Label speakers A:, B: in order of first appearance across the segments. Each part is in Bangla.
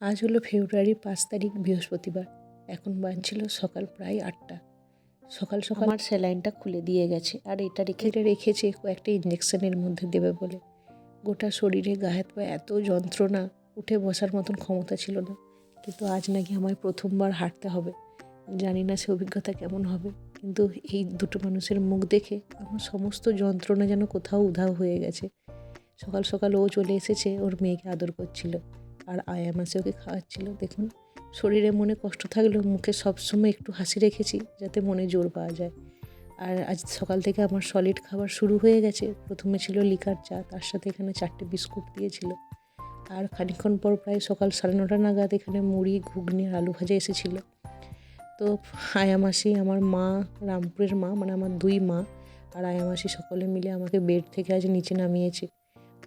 A: আজ হলো ফেব্রুয়ারির 5 তারিখ, বৃহস্পতিবার। এখন বাজছিল সকাল প্রায় 8টা। সকাল সকাল আমার স্যালাইনটা খুলে দিয়ে গেছে, আর এটা রেখেছে কয়েকটা ইঞ্জেকশনের মধ্যে দেবে বলে। গোটা শরীরে গায়ে হাত পায়ে এত যন্ত্রণা, উঠে বসার মতন ক্ষমতা ছিল না। কিন্তু আজ নাকি আমায় প্রথমবার হাঁটতে হবে। জানি না সে অভিজ্ঞতা কেমন হবে, কিন্তু এই দুটো মানুষের মুখ দেখে আমার সমস্ত যন্ত্রণা যেন কোথাও উধাও হয়ে গেছে। সকাল সকাল ও চলে এসেছে, ওর মেয়েকে আদর করছিল, আর আয়া মাসে ওকে খাওয়াচ্ছিল। দেখুন, শরীরে মনে কষ্ট থাকলেও মুখে সবসময় একটু হাসি রেখেছি, যাতে মনে জোর পাওয়া যায়। আর আজ সকাল থেকে আমার সলিড খাবার শুরু হয়ে গেছে। প্রথমে ছিল লিকার চা, তার সাথে এখানে 4টে বিস্কুট দিয়েছিল। আর খানিকক্ষণ পর প্রায় সকাল 9:30 নাগাদ এখানে মুড়ি, ঘুগনি আর আলু ভাজা এসেছিলো। তো আয়া মাসি, আমার মা, রামপুরের মা, মানে আমার 2 মা আর আয়া মাসি সকলে মিলে আমাকে বেড থেকে আজ নিচে নামিয়েছে।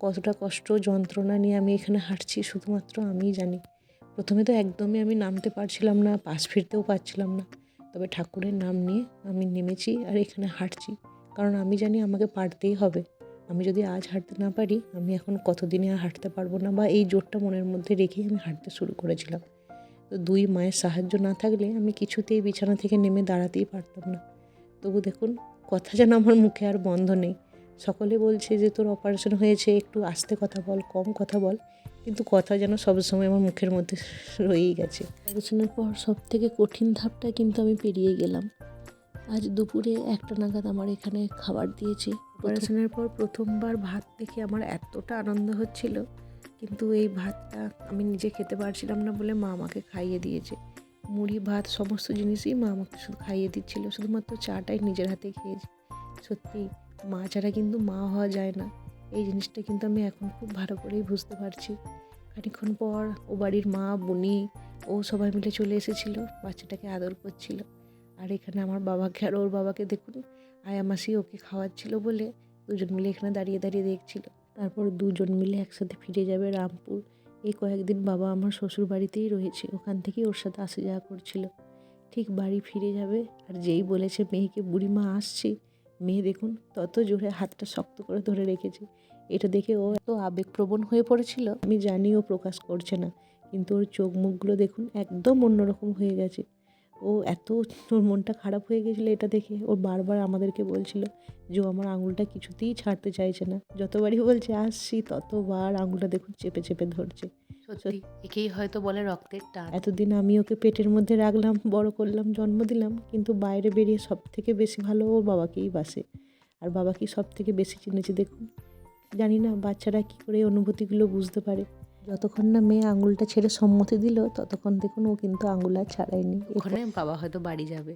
A: কতটা কষ্ট যন্ত্রণা নিয়ে আমি এখানে হাঁটছি শুধুমাত্র আমিই জানি। প্রথমে তো একদমই আমি নামতে পারছিলাম না, পাশ ফিরতেও পারছিলাম না। তবে ঠাকুরের নাম নিয়ে আমি নেমেছি আর এখানে হাঁটছি, কারণ আমি জানি আমাকে পারতেই হবে। আমি যদি আজ হাঁটতে না পারি, আমি এখন কতদিনে আর হাঁটতে পারবো না, বা এই জোরটা মনের মধ্যে রেখেই আমি হাঁটতে শুরু করেছিলাম। তো 2 মায়ের সাহায্য না থাকলে আমি কিছুতেই বিছানা থেকে নেমে দাঁড়াতেই পারতাম না। তবু দেখুন, কথা যেন আমার মুখে আর বন্ধ নেই। সকলে বলছে যে তোর অপারেশন হয়েছে, একটু আস্তে কথা বল, কম কথা বল, কিন্তু কথা যেন সবসময় আমার মুখের মধ্যে রয়েই গেছে। অপারেশনের পর সবথেকে কঠিন ধাপটা কিন্তু আমি পেরিয়ে গেলাম। আজ দুপুরে 1টা নাগাদ আমার এখানে খাবার দিয়েছে। অপারেশনের পর প্রথমবার ভাত দেখে আমার এতটা আনন্দ হচ্ছিল, কিন্তু এই ভাতটা আমি নিজে খেতে পারছিলাম না বলে মা আমাকে খাইয়ে দিয়েছে। মুড়ি, ভাত সমস্ত জিনিসই মা আমাকে শুধু খাইয়ে দিচ্ছিল, শুধুমাত্র চাটাই নিজের হাতে খেয়েছি। সত্যি, মা ছাড়া কিন্তু মা হওয়া যায় না। এই জিনিসটা কিন্তু আমি এখন খুব ভালো করেই বুঝতে পারছি। খানিকক্ষণ পর ও বাড়ির মা, বুনি, ও সবাই মিলে চলে এসেছিল, বাচ্চাটাকে আদর করছিল। আর এখানে আমার বাবাকে আর ওর বাবাকে দেখুন, আয়া মাসি ওকে খাওয়াচ্ছিল বলে দুজন মিলে এখানে দাঁড়িয়ে দাঁড়িয়ে দেখছিল। তারপর দুজন মিলে একসাথে ফিরে যাবে রামপুর। এই কয়েকদিন বাবা আমার শ্বশুর বাড়িতেই রয়েছে, ওখান থেকেই ওর সাথে আসা যাওয়া করছিল। ঠিক বাড়ি ফিরে যাবে, আর যেই বলেছে মেয়েকে বুড়িমা আসছি, মেয়ে দেখুন তত জোরে হাতটা শক্ত করে ধরে রেখেছে। এটা দেখে ও এত আবেগপ্রবণ হয়ে পড়েছিল, আমি জানি ও প্রকাশ করছে না, কিন্তু ওর চোখ মুখগুলো দেখুন একদম অন্যরকম হয়ে গেছে। ও এত, ওর মনটা খারাপ হয়ে গেছিলো এটা দেখে। ও বারবার আমাদেরকে বলছিল যে ও আমার আঙুলটা কিছুতেই ছাড়তে চাইছে না। যতবারই বলছে আসছি, ততবার আঙুলটা দেখুন চেপে চেপে ধরছে। সত্যি, একেই হয়তো বলে রক্তের টান। এতদিন আমি ওকে পেটের মধ্যে রাখলাম, বড় করলাম, জন্ম দিলাম, কিন্তু বাইরে বেরিয়ে সব থেকে বেশি ভালো ওর বাবাকেই বাসে, আর বাবাকেই সব থেকে বেশি চিনেছে। দেখুন, জানি না বাচ্চারা কী করে অনুভূতিগুলো বুঝতে পারে। যতক্ষণ না মেয়ে আঙুলটা ছেড়ে সম্মতি দিল, ততক্ষণ দেখুন ও কিন্তু আঙুল আর ছাড়ায়নি। ওখানে বাবা হয়তো বাড়ি যাবে।